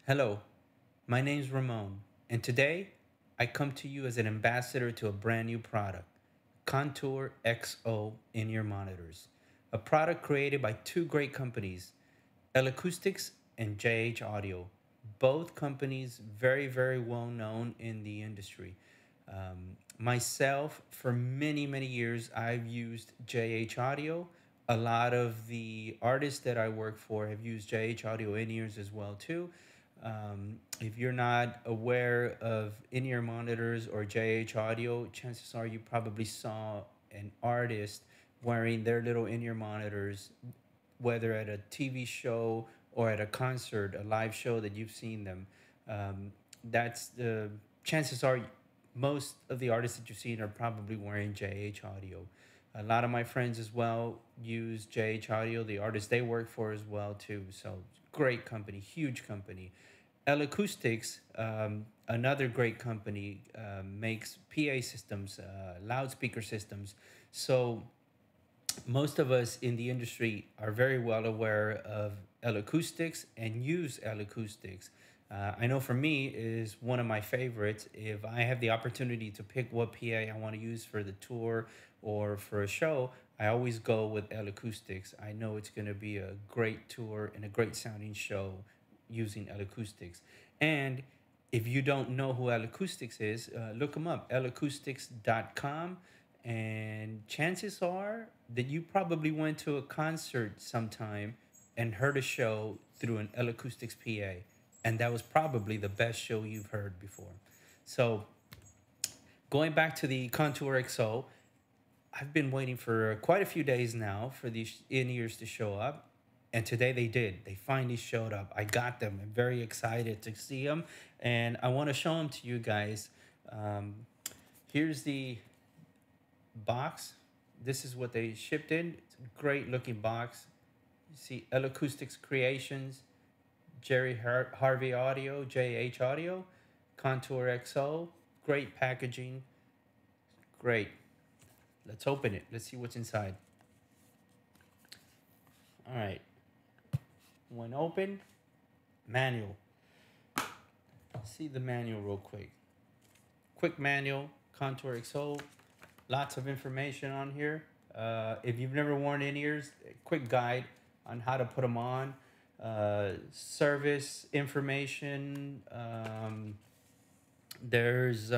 Hello, my name's Ramon, and today I come to you as an ambassador to a brand new product, Contour XO in-ear monitors, a product created by two great companies, L-Acoustics and JH Audio, both companies very well known in the industry. Myself, for many years, I've used JH Audio. A lot of the artists that I work for have used JH Audio in-ears as well too. If you're not aware of in-ear monitors or JH Audio, chances are you probably saw an artist wearing their little in-ear monitors, whether at a TV show or at a concert, a live show that you've seen them. That's the chances are most of the artists that you've seen are probably wearing JH Audio. A lot of my friends as well use JH Audio, the artists they work for as well too. So great company, huge company. L Acoustics, another great company, makes PA systems, loudspeaker systems. So most of us in the industry are very well aware of L-Acoustics and use L-Acoustics. I know for me is one of my favorites. If I have the opportunity to pick what PA I want to use for the tour or for a show, I always go with L-Acoustics. I know it's going to be a great tour and a great sounding show using L-Acoustics. And if you don't know who L-Acoustics is, look them up, lacoustics.com, and chances are that you probably went to a concert sometime and heard a show through an L-Acoustics PA, and that was probably the best show you've heard before. So, going back to the Contour XO, I've been waiting for quite a few days now for these in-ears to show up, and today they did. They finally showed up. I got them. I'm very excited to see them, and I want to show them to you guys. Um, Here's the box. This is what they shipped in. It's a great looking box. You see L Acoustics Creations, Harvey Audio, JH Audio, Contour XO. Great packaging. Great. Let's open it. Let's see what's inside. All right. When open, manual. See the manual real quick. Quick manual, Contour XO. Lots of information on here. If you've never worn in-ears, a quick guide on how to put them on. Service information. There's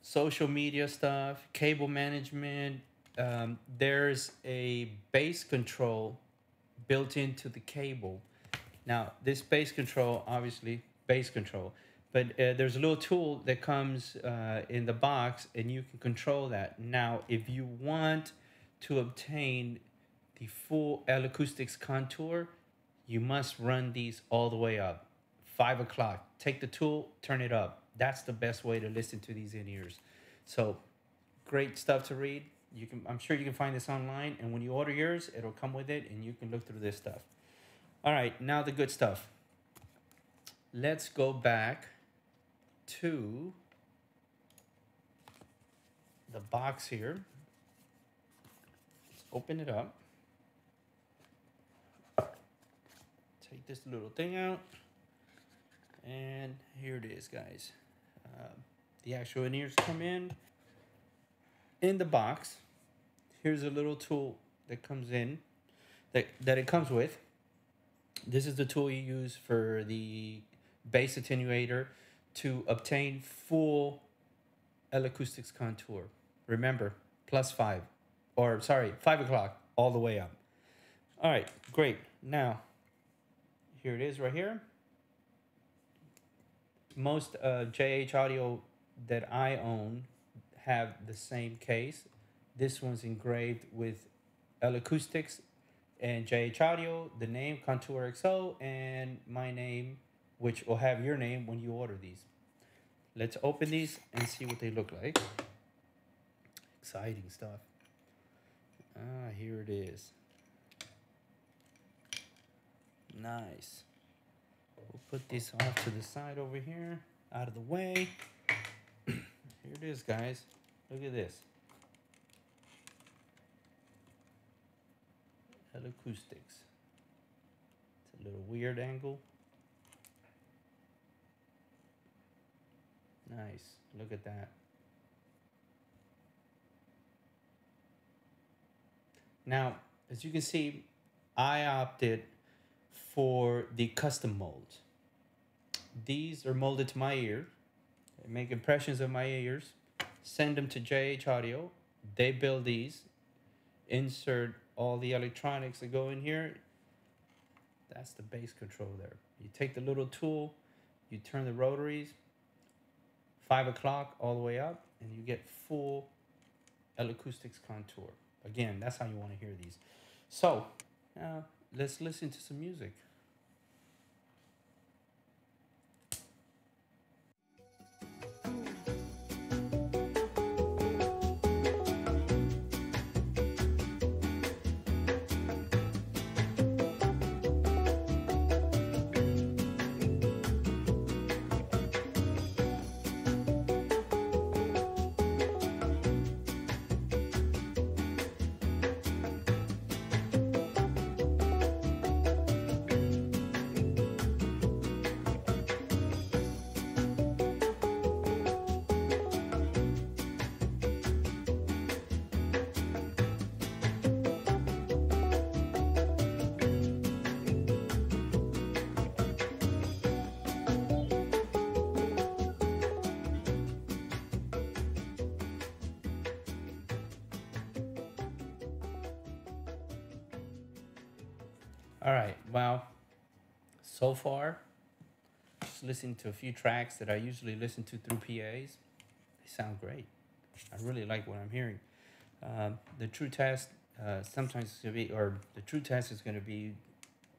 social media stuff, cable management. There's a bass control built into the cable. Now, this bass control, obviously, bass control, but there's a little tool that comes in the box and you can control that. Now, if you want to obtain the full L-Acoustics Contour, you must run these all the way up. 5 o'clock. Take the tool, turn it up. That's the best way to listen to these in-ears. So, great stuff to read. I'm sure you can find this online, and when you order yours, it'll come with it, and you can look through this stuff. All right, now the good stuff. Let's go back to the box here. Let's open it up. Take this little thing out. And here it is, guys. The actual in-ears come in the box. Here's a little tool that comes in, that it comes with. This is the tool you use for the bass attenuator to obtain full L-Acoustics Contour. Remember, +5, or sorry, 5 o'clock, all the way up. All right, great. Now, here it is right here. Most JH Audio that I own have the same case. This one's engraved with L-Acoustics and JH Audio, the name Contour XO, and my name, which will have your name when you order these. Let's open these and see what they look like. Exciting stuff. Here it is. Nice. We'll put this off to the side over here, out of the way. Here it is, guys. Look at this. L-Acoustics. It's a little weird angle. Nice. Look at that. Now, as you can see, I opted for the custom molds. These are molded to my ear. I make impressions of my ears, send them to JH Audio. They build these, insert all the electronics that go in here. That's the bass control there. You take the little tool, you turn the rotaries, 5 o'clock all the way up, and you get full L-Acoustics contour. Again, that's how you want to hear these. So, let's listen to some music. All right, well, so far, just listening to a few tracks that I usually listen to through PAs. They sound great. I really like what I'm hearing. The true test sometimes it's gonna be, or the true test is gonna be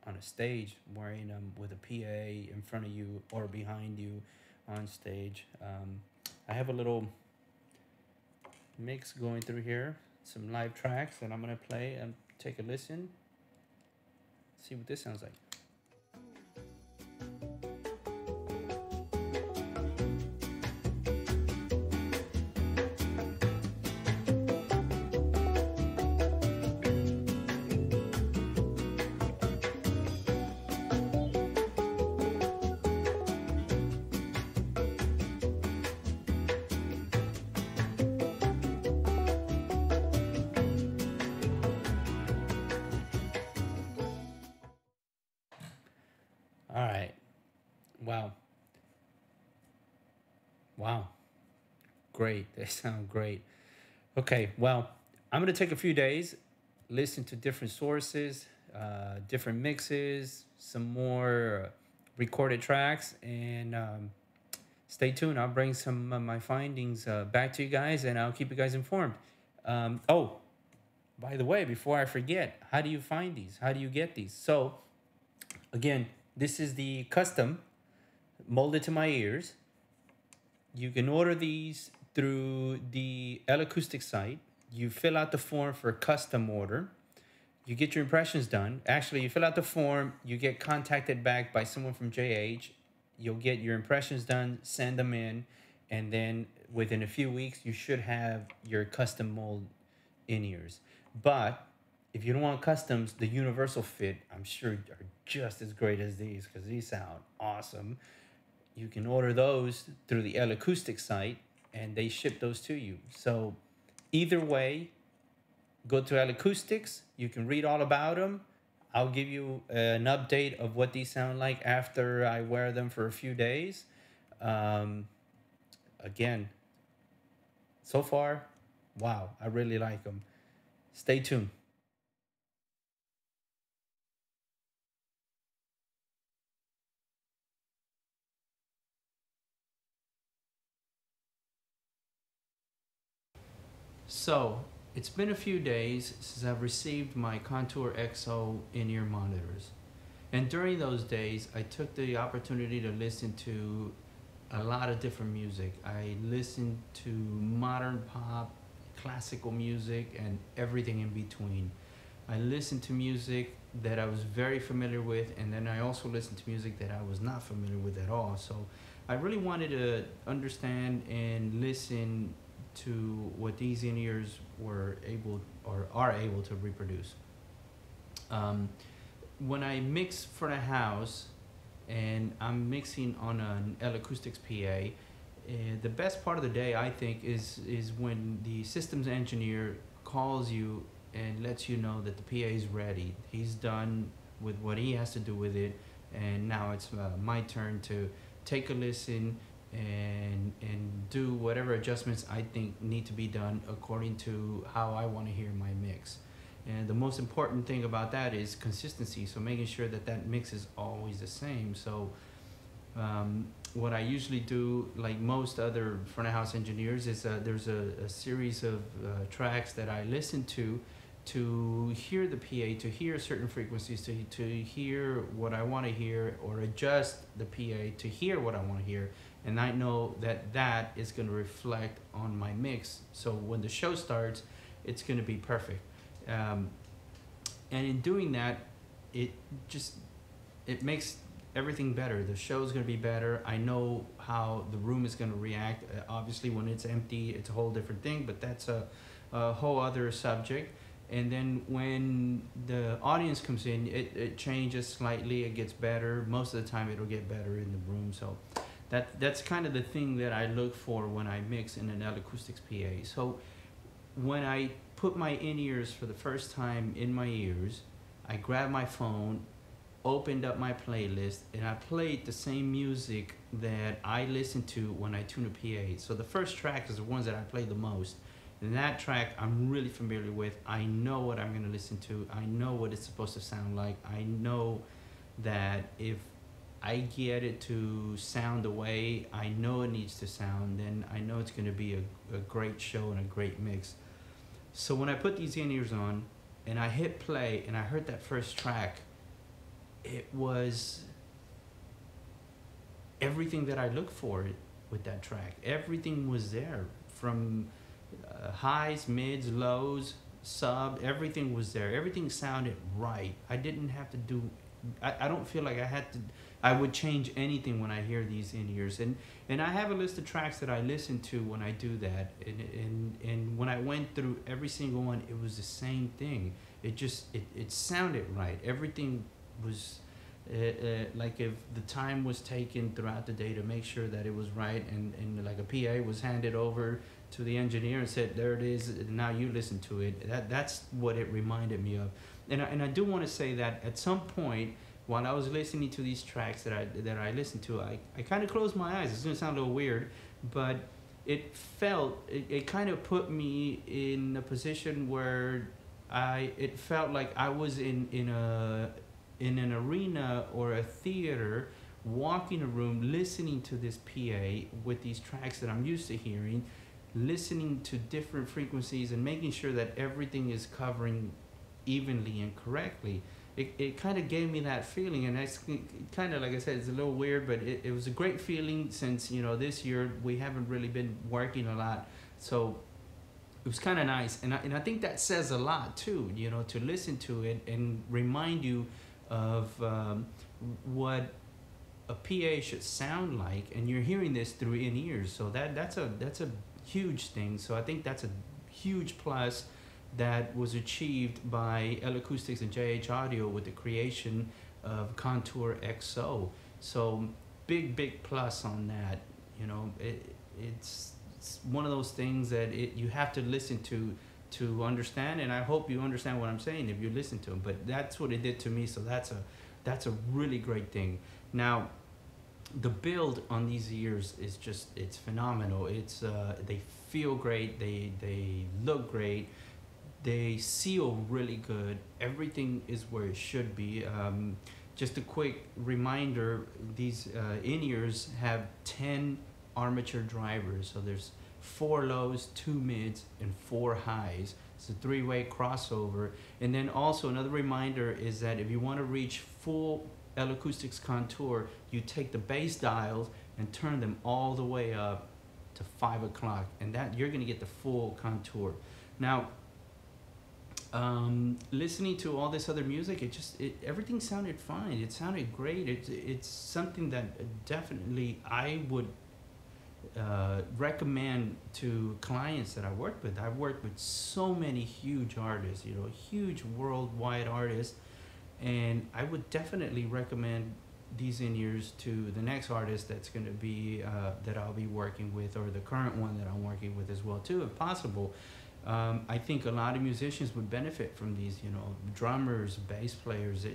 on a stage, wearing with a PA in front of you or behind you on stage. I have a little mix going through here, some live tracks that I'm gonna play and take a listen. See what this sounds like. All right. Wow. Wow. Great. They sound great. Okay. Well, I'm going to take a few days, listen to different sources, different mixes, some more recorded tracks, and stay tuned. I'll bring some of my findings back to you guys, and I'll keep you guys informed. Oh, by the way, before I forget, how do you find these? How do you get these? So, again, this is the custom molded to my ears. You can order these through the L-Acoustics site. You fill out the form for custom order. You get your impressions done. Actually, you fill out the form, you get contacted back by someone from JH. You'll get your impressions done, send them in, and then within a few weeks, you should have your custom mold in ears. But if you don't want customs, the universal fit, I'm sure, are just as great as these because these sound awesome. You can order those through the L-Acoustics site, and they ship those to you. So either way, go to L-Acoustics. You can read all about them. I'll give you an update of what these sound like after I wear them for a few days. Again, so far, wow, I really like them. Stay tuned. So, it's been a few days since I've received my Contour XO in-ear monitors. And during those days, I took the opportunity to listen to a lot of different music. I listened to modern pop, classical music, and everything in between. I listened to music that I was very familiar with, and then I also listened to music that I was not familiar with at all. So I really wanted to understand and listen to what these in-ears were able or are able to reproduce. When I mix for the house and I'm mixing on an L-Acoustics PA, The best part of the day, I think, is when the systems engineer calls you and lets you know that the PA is ready. He's done with what he has to do with it, and now it's my turn to take a listen and do whatever adjustments I think need to be done according to how I want to hear my mix. And the most important thing about that is consistency. So making sure that that mix is always the same. So what I usually do, like most other front of house engineers, is there's a series of tracks that I listen to hear the PA, to hear certain frequencies, to hear what I want to hear, or adjust the PA to hear what I want to hear. And I know that that is going to reflect on my mix. So when the show starts, it's going to be perfect. And in doing that, it just, it makes everything better. The show is going to be better. I know how the room is going to react. Obviously, when it's empty, it's a whole different thing, but that's a whole other subject. And then when the audience comes in, it changes slightly. It gets better. Most of the time, it'll get better in the room. So that's kind of the thing that I look for when I mix in an L-Acoustics PA. So when I put my in-ears for the first time in my ears, I grabbed my phone, opened up my playlist, and I played the same music that I listen to when I tune a PA. So the first track is the ones that I play the most. And that track I'm really familiar with. I know what I'm gonna listen to. I know what it's supposed to sound like. I know that if I get it to sound the way I know it needs to sound, then I know it's gonna be a great show and a great mix. So when I put these in-ears on and I hit play and I heard that first track, it was everything that I looked for with that track. Everything was there, from highs, mids, lows, sub, everything was there. Everything sounded right. I didn't have to do, I don't feel like I would change anything when I hear these in-ears. And I have a list of tracks that I listen to when I do that. And when I went through every single one, it was the same thing. It sounded right. Everything was like if the time was taken throughout the day to make sure that it was right, and like a PA was handed over to the engineer and said, there it is, now you listen to it. That's what it reminded me of. And I do want to say that at some point, while I was listening to these tracks that I listened to, I kind of closed my eyes. It's going to sound a little weird, but it kind of put me in a position where it felt like I was in an arena or a theater, walking a room, listening to this PA with these tracks that I'm used to hearing, listening to different frequencies and making sure that everything is covering evenly and correctly. It kind of gave me that feeling, and that's kind of, like I said, it's a little weird, but it was a great feeling, since, you know, this year we haven't really been working a lot, so it was kind of nice. And I think that says a lot too, you know, to listen to it and remind you of what a PA should sound like, and you're hearing this through in-ears, so that's a huge thing. So I think that's a huge plus that was achieved by L-Acoustics and JH Audio with the creation of Contour XO. So big plus on that. You know, it's one of those things that you have to listen to understand, and I hope you understand what I'm saying if you listen to them. But that's what it did to me, so that's a really great thing. Now, the build on these ears is just, it's phenomenal. It's they feel great, they look great, they seal really good. Everything is where it should be. Just a quick reminder, these in-ears have 10 armature drivers. So there's 4 lows, 2 mids, and 4 highs. It's a 3-way crossover. And then also another reminder is that if you want to reach full L-Acoustics Contour, you take the bass dials and turn them all the way up to 5 o'clock, and that you're going to get the full contour. Now, listening to all this other music, everything sounded fine. It sounded great. It's something that definitely I would recommend to clients that I work with. I've worked with so many huge artists, you know, huge worldwide artists, and I would definitely recommend these in-ears to the next artist that's going to be that I'll be working with, or the current one that I'm working with as well too, if possible. I think a lot of musicians would benefit from these, you know, drummers, bass players.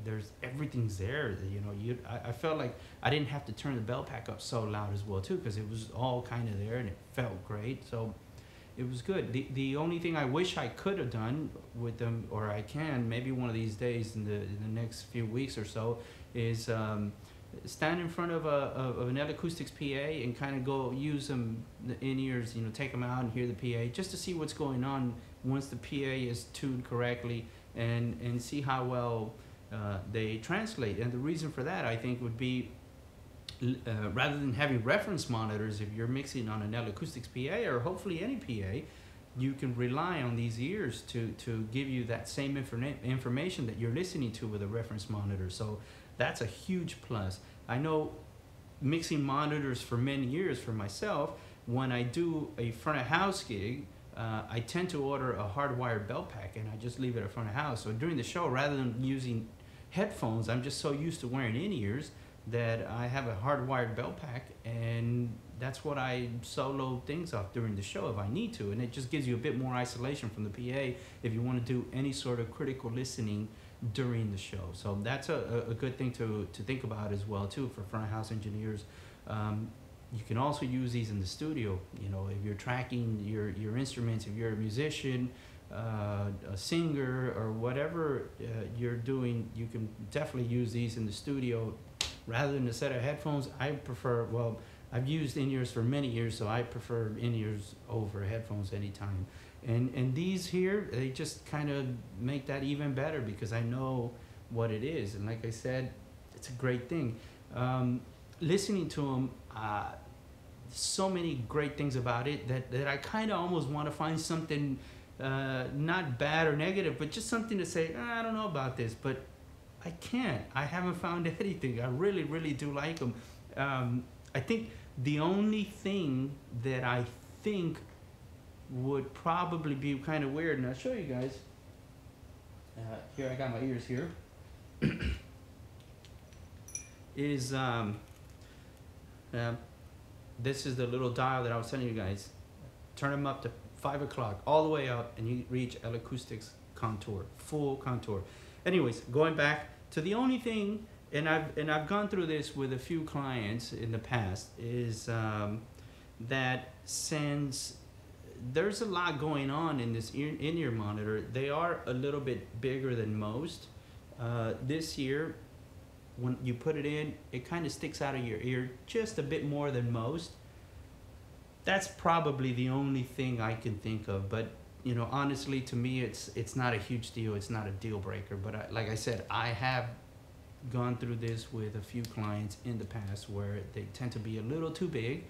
There's everything's there. You know, I felt like I didn't have to turn the bell pack up so loud as well too, because it was all kind of there and it felt great. So it was good. The only thing I wish I could have done with them, or I can maybe one of these days in the next few weeks or so, is stand in front of an L-Acoustics PA and kind of go use them in-ears, you know, take them out and hear the PA just to see what's going on once the PA is tuned correctly, and see how well they translate. And the reason for that, I think, would be rather than having reference monitors, if you're mixing on an L-Acoustics PA, or hopefully any PA, you can rely on these ears to give you that same information that you're listening to with a reference monitor. So that's a huge plus. I know mixing monitors for many years for myself, when I do a front of house gig, I tend to order a hardwired bell pack and I just leave it at front of house. So during the show, rather than using headphones, I'm just so used to wearing in-ears that I have a hardwired bell pack, and that's what I solo things off during the show if I need to. And it just gives you a bit more isolation from the PA if you want to do any sort of critical listening during the show. So that's a good thing to think about as well too for front of house engineers. You can also use these in the studio. You know, if you're tracking your instruments, if you're a musician, a singer, or whatever you're doing, you can definitely use these in the studio rather than a set of headphones. I prefer, well, I've used in-ears for many years, so I prefer in-ears over headphones anytime. And these here, they just kind of make that even better because I know what it is. And like I said, it's a great thing. Listening to them, so many great things about it that I kind of almost want to find something not bad or negative, but just something to say, I don't know about this, but I can't. I haven't found anything. I really, really do like them. I think the only thing that I think would probably be kind of weird, and I'll show you guys. Here, I got my ears here. Is this is the little dial that I was telling you guys. Turn them up to 5 o'clock, all the way up, and you reach L-Acoustics contour, full contour. Anyways, going back to the only thing, and I've gone through this with a few clients in the past, is that since there's a lot going on in this in-ear monitor, they are a little bit bigger than most. This year, when you put it in, it kind of sticks out of your ear just a bit more than most. That's probably the only thing I can think of, but you know, honestly, to me, it's not a huge deal. It's not a deal breaker. But like I said, I have gone through this with a few clients in the past where they tend to be a little too big.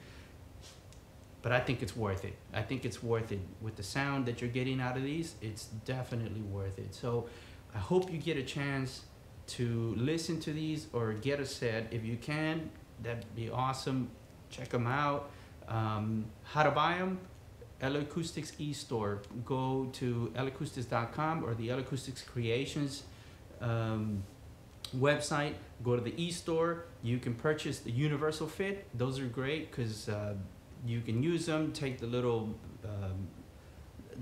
But I think it's worth it. I think it's worth it. With the sound that you're getting out of these, it's definitely worth it. So I hope you get a chance to listen to these or get a set. If you can, that'd be awesome. Check them out. How to buy them? L-Acoustics e-store. Go to L-Acoustics.com or the L-Acoustics Creations website. Go to the e-store. You can purchase the universal fit. Those are great because you can use them, take the little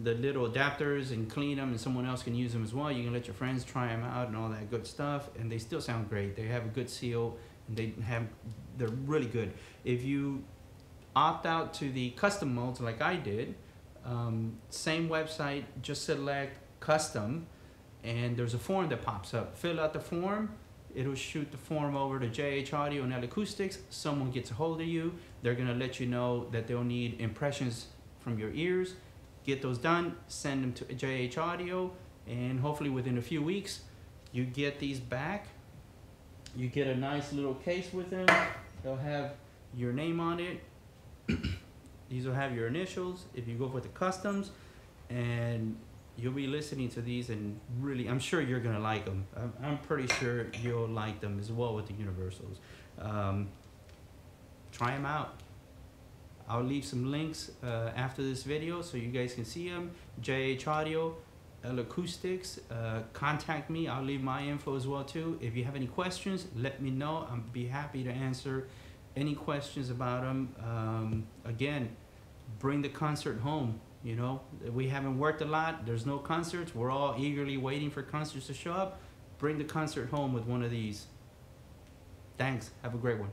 adapters and clean them, and someone else can use them as well. You can let your friends try them out and all that good stuff, and they still sound great. They have a good seal, and they're really good. If you opt out to the custom modes like I did, same website, just select custom, and there's a form that pops up. Fill out the form. It'll shoot the form over to JH Audio and L-Acoustics. Someone gets a hold of you. They're going to let you know that they'll need impressions from your ears. Get those done, send them to JH Audio, and hopefully within a few weeks, you get these back. You get a nice little case with them. They'll have your name on it. These will have your initials if you go with the customs, and you'll be listening to these, and really, I'm sure you're gonna like them. I'm pretty sure you'll like them as well with the universals. Try them out. I'll leave some links after this video so you guys can see them. JH Audio, L-Acoustics. Contact me. I'll leave my info as well too. If you have any questions, let me know. I'll be happy to answer any questions about them. Again, bring the concert home. You know, we haven't worked a lot. There's no concerts. We're all eagerly waiting for concerts to show up. Bring the concert home with one of these. Thanks. Have a great one.